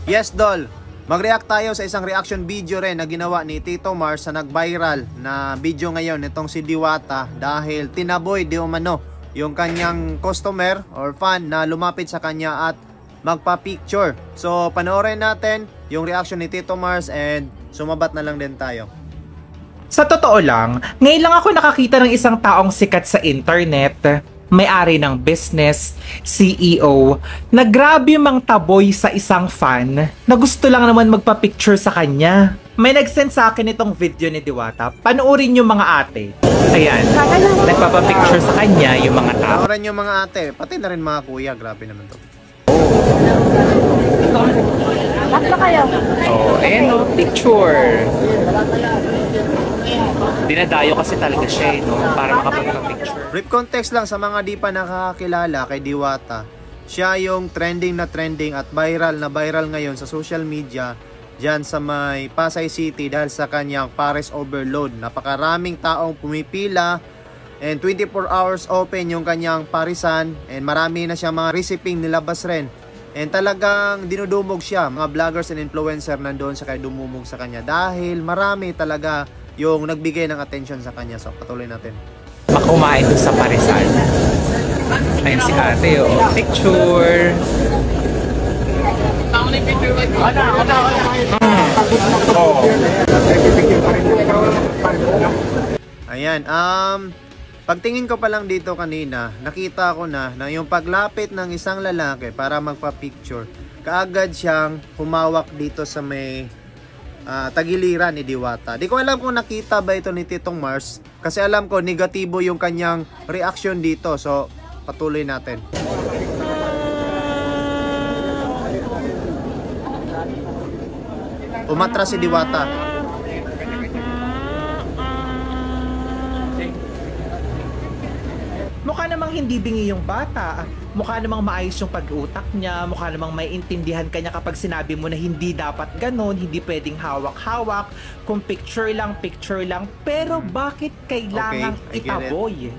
Yes, Dol. Mag-react tayo sa isang reaction video rin na ginawa ni Tito Mars sa nag-viral na video ngayon nitong si Diwata dahil tinaboy di umano yung kanyang customer or fan na lumapit sa kanya at magpa-picture. So, panoorin natin yung reaction ni Tito Mars and sumabat na lang din tayo. Sa totoo lang, ngayon lang ako nakakita ng isang taong sikat sa internet, may-ari ng business, CEO, na grabe mang taboy sa isang fan na gusto lang naman magpa-picture sa kanya. May nag-send sa akin itong video ni Diwata. Panoorin yung mga ate. Ayan, nagpapapicture sa kanya yung mga tao. Panoorin yung mga ate, pati na rin mga kuya. Grabe naman to. Tatlo kayo. Oh, ayan o, picture. Dinadayo kasi talaga siya no? Para makapagpa-picture. Brief context lang sa mga di pa nakakakilala kay Diwata. Siya yung trending na trending at viral na viral ngayon sa social media dyan sa may Pasay City dahil sa kanyang Pares Overload. Napakaraming taong pumipila and 24 hours open yung kanyang parisan and marami na siya mga recipe nilabas rin. And talagang dinudumog siya, mga vloggers and influencer nandoon sa kaya dumumog sa kanya dahil marami talaga yung nagbigay ng attention sa kanya. So patuloy natin. Makumain doon sa parisan. Ayun si ate picture. Ayan, pagtingin ko pa lang dito kanina, nakita ko na yung paglapit ng isang lalaki para magpa-picture, kaagad siyang humawak dito sa may tagiliran ni Diwata. Di ko alam kung nakita ba ito ni Titong Mars kasi alam ko negatibo yung kanyang reaction dito. So, patuloy natin. Umatras si Diwata. Mukha namang hindi bingi yung bata. Mukha namang maayos yung pag-utak niya. Mukha namang may intindihan ka niya kapag sinabi mo na hindi dapat ganon, hindi pwedeng hawak-hawak. Kung picture lang. Pero bakit kailangang itaboy?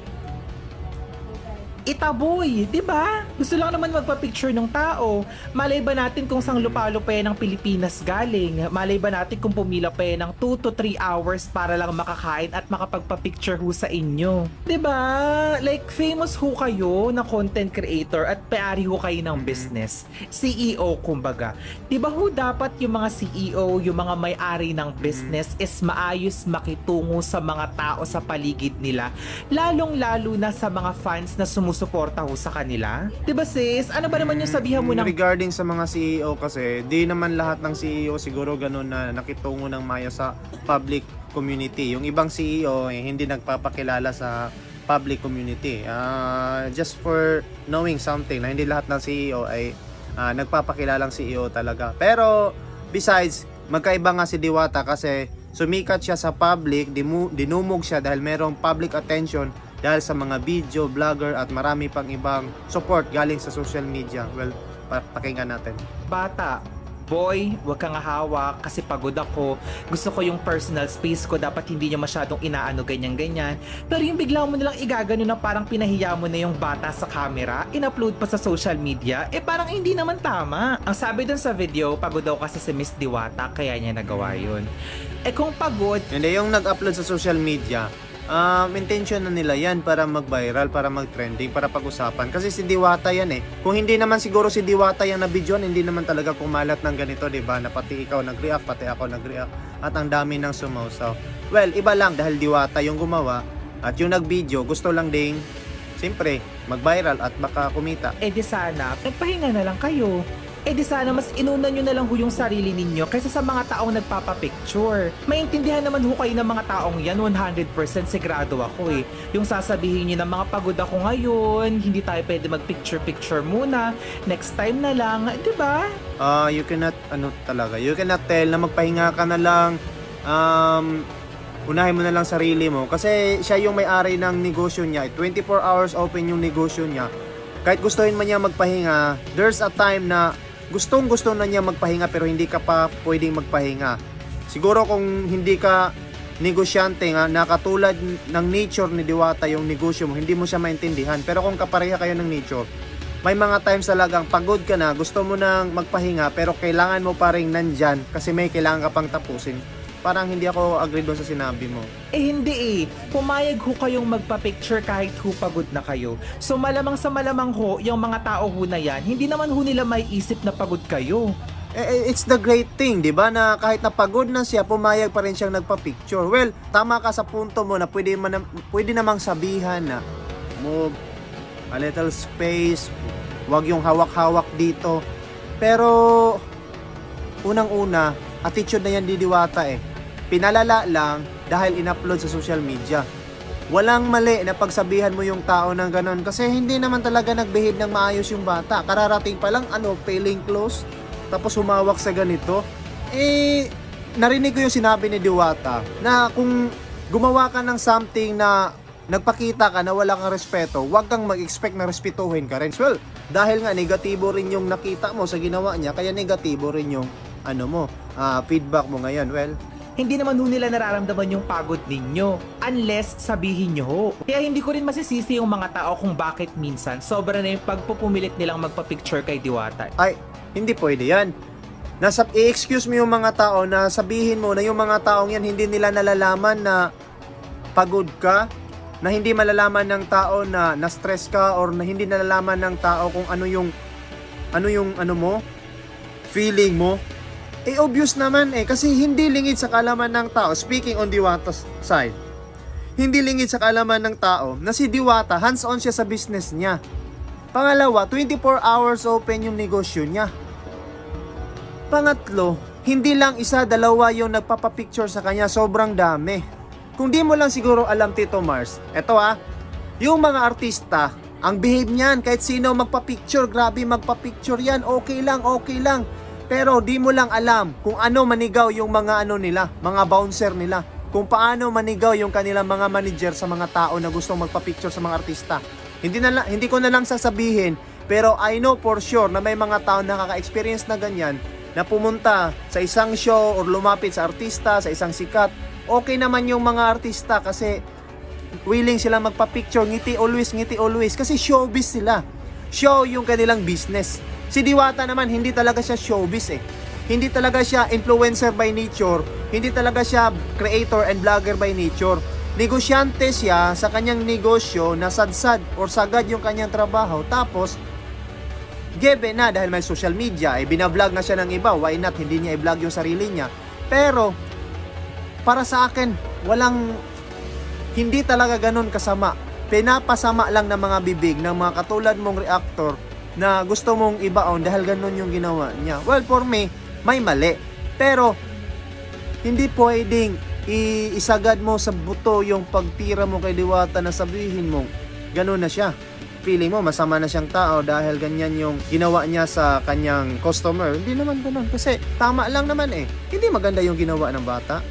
Itaboy, di ba? Gusto lang naman magpa-picture ng tao. Malay ba natin kung sang lupalo pa yan ng Pilipinas galing? Malay ba natin kung pumila pa yan ng 2 to 3 hours para lang makakain at makapagpa-picture ho sa inyo? Di ba? Like, famous ho kayo na content creator at payari ho kayo ng business. CEO, kumbaga. Di ba ho dapat yung mga CEO, yung mga may-ari ng business is maayos makitungo sa mga tao sa paligid nila? Lalong-lalo na sa mga fans na sumusuporta ho sa kanila. Diba sis? Ano ba naman yung sabihan mo ng... Regarding sa mga CEO kasi, di naman lahat ng CEO siguro ganun na nakitungo ng maya sa public community. Yung ibang CEO hindi nagpapakilala sa public community. Just for knowing something na hindi lahat ng CEO ay nagpapakilalang CEO talaga. Pero besides, magkaiba nga si Diwata kasi sumikat siya sa public, dinumog siya dahil merong public attention dahil sa mga video, vlogger at marami pang ibang support galing sa social media. Well, pakinggan natin. Bata, boy, wag kang hawak kasi pagod ako. Gusto ko yung personal space ko, dapat hindi nyo masyadong inaano ganyan-ganyan. Pero yung bigla mo nilang igagano na parang pinahiya mo na yung bata sa camera, in-upload pa sa social media, parang hindi naman tama. Ang sabi dun sa video, pagod daw kasi si Miss Diwata, kaya niya nagawa yun. Kung pagod... Hindi, yung nag-upload sa social media, intention na nila yan para mag-viral, para mag-trending, para pag-usapan. Kasi si Diwata yan Kung hindi naman siguro si Diwata yung na-videoan, hindi naman talaga kumalat ng ganito, diba? Na pati ikaw nag-react, pati ako nag-react. At ang dami ng sumausaw. Well, iba lang dahil Diwata yung gumawa at yung nag-video, gusto lang ding, siyempre, mag-viral at baka kumita. Di sana, nagpahinga na lang kayo. Di sana mas inuna nyo na lang ho yung sarili ninyo kaysa sa mga taong nagpapapicture. Maintindihan naman ho kayo ng mga taong yan, 100% sigurado ako Yung sasabihin nyo na mga pagod ako ngayon, hindi tayo pwede mag-picture muna, next time na lang, di ba? You cannot, you cannot tell na magpahinga ka na lang, unahin mo na lang sarili mo. Kasi siya yung may-ari ng negosyo niya, 24 hours open yung negosyo niya. Kahit gustuhin man niya magpahinga, there's a time na gustong-gusto na niya magpahinga pero hindi ka pa pwedeng magpahinga. Siguro kung hindi ka negosyante nga, na katulad ng nature ni Diwata yung negosyo mo, hindi mo siya maintindihan. Pero kung kapareha kayo ng nature, may mga times talagang pagod ka na, gusto mo nang magpahinga, pero kailangan mo pa rin nandyan kasi may kailangan ka pang tapusin. Parang hindi ako agree doon sa sinabi mo. Hindi eh. Pumayag ho kayong magpa-picture kahit ho pagod na kayo. So malamang sa malamang ho, yung mga tao ho na yan, hindi naman ho nila may isip na pagod kayo. It's the great thing, di ba? Na kahit napagod na siya, pumayag pa rin siyang nagpa-picture. Well, tama ka sa punto mo na pwede namang sabihan na move a little space, wag yung hawak-hawak dito. Pero unang-una, attitude na yan di Diwata eh. Pinalala lang dahil in-upload sa social media. Walang mali na pagsabihan mo yung tao ng ganon kasi hindi naman talaga nag-behave ng maayos yung bata. Kararating pa lang, feeling close, tapos humawak sa ganito. Narinig ko yung sinabi ni Diwata na kung gumawa ka ng something na nagpakita ka na wala kang respeto, huwag kang mag-expect na respetuhin ka rin. Well, dahil nga negatibo rin yung nakita mo sa ginawa niya, kaya negatibo rin yung feedback mo ngayon. Well, Hindi naman ho nila nararamdaman yung pagod ninyo unless sabihin nyo ho. Kaya hindi ko rin masisisi yung mga tao kung bakit minsan sobra na yung pagpupumilit nilang magpa-picture kay Diwata. ay, hindi pwede yan. I-excuse mo yung mga tao na sabihin mo na yung mga taong yan hindi nila nalalaman na pagod ka, na hindi malalaman ng tao na na-stress ka, or na hindi nalalaman ng tao kung ano yung feeling mo. Obvious naman kasi hindi lingid sa kaalaman ng tao. Speaking on Diwata's side, hindi lingid sa kaalaman ng tao na si Diwata hands-on siya sa business niya. Pangalawa, 24 hours open yung negosyo niya. Pangatlo, hindi lang isa, dalawa yung nagpapapicture sa kanya, sobrang dami. Kung di mo lang siguro alam, Tito Mars, eto yung mga artista, ang behave niyan, kahit sino magpapicture, grabe magpapicture yan, okay lang. Pero di mo lang alam kung ano manigaw yung mga nila, mga bouncer nila. Kung paano manigaw yung kanilang mga manager sa mga tao na gustong magpa-picture sa mga artista. Hindi ko na lang sasabihin, pero I know for sure na may mga tao na nakaka-experience na ganyan, na pumunta sa isang show or lumapit sa artista, sa isang sikat. Okay naman yung mga artista kasi willing sila magpa-picture, ngiti always kasi showbiz sila. Show yung kanilang business. Si Diwata naman, hindi talaga siya showbiz Hindi talaga siya influencer by nature. Hindi talaga siya creator and vlogger by nature. Negosyante siya sa kanyang negosyo na sadsad or sagad yung kanyang trabaho. Tapos, gebe na dahil may social media, binablog na siya ng iba. Why not? Hindi niya i-vlog yung sarili niya. Pero, para sa akin, hindi talaga ganun kasama. Pinapasama lang ng mga bibig ng mga katulad mong reactor na gusto mong ibaon dahil ganun yung ginawa niya. Well, for me, may mali. Pero, hindi pwedeng isagad mo sa buto yung pagtira mo kay Diwata na sabihin mo, ganun na siya. Feeling mo, masama na siyang tao dahil ganyan yung ginawa niya sa kanyang customer. Hindi naman ganun. Kasi tama lang naman Hindi maganda yung ginawa ng bata.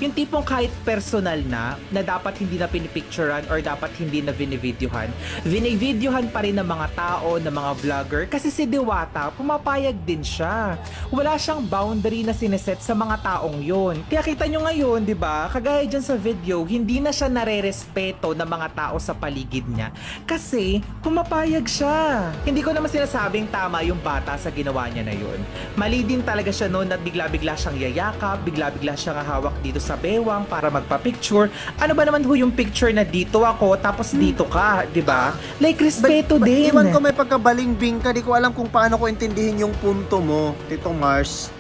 Yung tipong kahit personal na dapat hindi na pinipicturean or dapat hindi na binivideohan, binivideohan pa rin ng mga tao, ng mga vlogger, kasi si Diwata, pumapayag din siya. Wala siyang boundary na sineset sa mga taong yon. Kaya kita nyo ngayon, di ba, kagaya dyan sa video, hindi na siya nare-respeto ng mga tao sa paligid niya. Kasi, pumapayag siya. Hindi ko naman sinasabing tama yung bata sa ginawa niya na yun. Mali din talaga siya noon at bigla-bigla siyang yayakap, bigla-bigla siyang hawak dito sa bewang para magpa-picture. Ano ba naman ho yung picture na dito ako tapos dito ka, di ba? Like, respeto din. Iwan ko may pagkabalingbing ka, di ko alam kung paano ko intindihin yung punto mo, Tito Mars.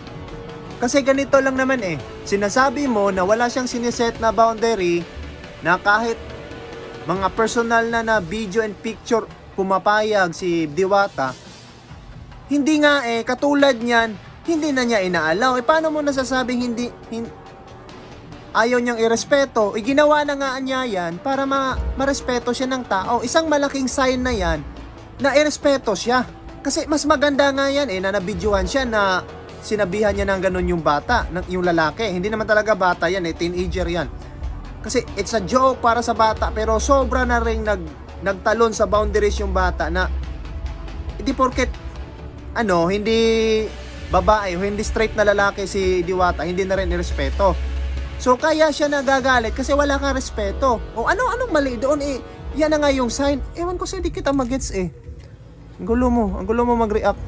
Kasi ganito lang naman Sinasabi mo na wala siyang siniset na boundary na kahit mga personal na video and picture pumapayag si Diwata. Hindi nga katulad niyan, hindi na niya inaalaw. Paano mo nasasabing ayaw niyang irespeto? Ginawa na nga niya yan para marespeto siya ng tao. Isang malaking sign na yan na irespeto siya. Kasi mas maganda nga yan na nabidyohan siya na sinabihan niya ng ganun yung bata, yung lalaki. Hindi naman talaga bata yan teenager yan. Kasi it's a joke para sa bata, pero sobra na rin nagtalon sa boundaries yung bata na hindi porket hindi babae o hindi straight na lalaki si Diwata, hindi na rin irespeto. So kaya siya nagagalit kasi wala kang respeto. O anong mali doon yan na nga yung sign. Ewan ko sa hindi kita magets Ang gulo mo mag-react.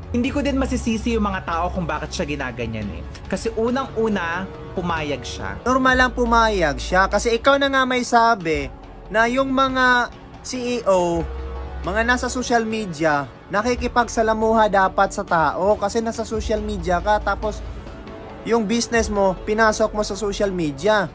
Hindi ko din masisisi yung mga tao kung bakit siya ginaganyan eh. Kasi unang-una, pumayag siya. Normal lang pumayag siya kasi ikaw na nga may sabi na yung mga CEO, mga nasa social media, nakikipagsalamuha dapat sa tao kasi nasa social media ka tapos yung business mo, pinasok mo sa social media.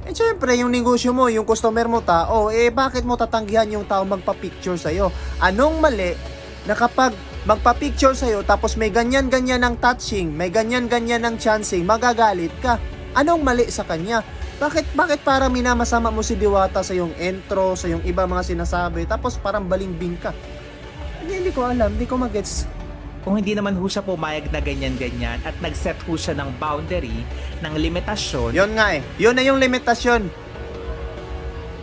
Eh syempre, yung negosyo mo, yung customer mo tao, eh bakit mo tatanggihan yung tao magpa-picture sa'yo? Anong mali na kapag magpa-picture sa'yo tapos may ganyan-ganyan ng touching, may ganyan-ganyan ng chancing, magagalit ka? Anong mali sa kanya? Bakit para minamasama mo si Diwata sa yung intro, sa yung iba mga sinasabi, tapos parang balimbing ka? Hindi ko alam, hindi ko magets. Kung hindi naman ho siya pumayag na ganyan-ganyan at nag-set ho siya ng boundary, ng limitasyon, Yon nga eh, yun na yung limitasyon.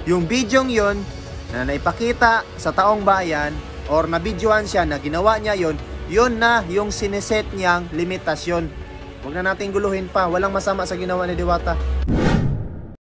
Yung bidyong yon na naipakita sa taong bayan or na-videoan siya na ginawa niya yon na yung sineset niyang limitasyon. Huwag na natin guluhin pa, walang masama sa ginawa ni Diwata.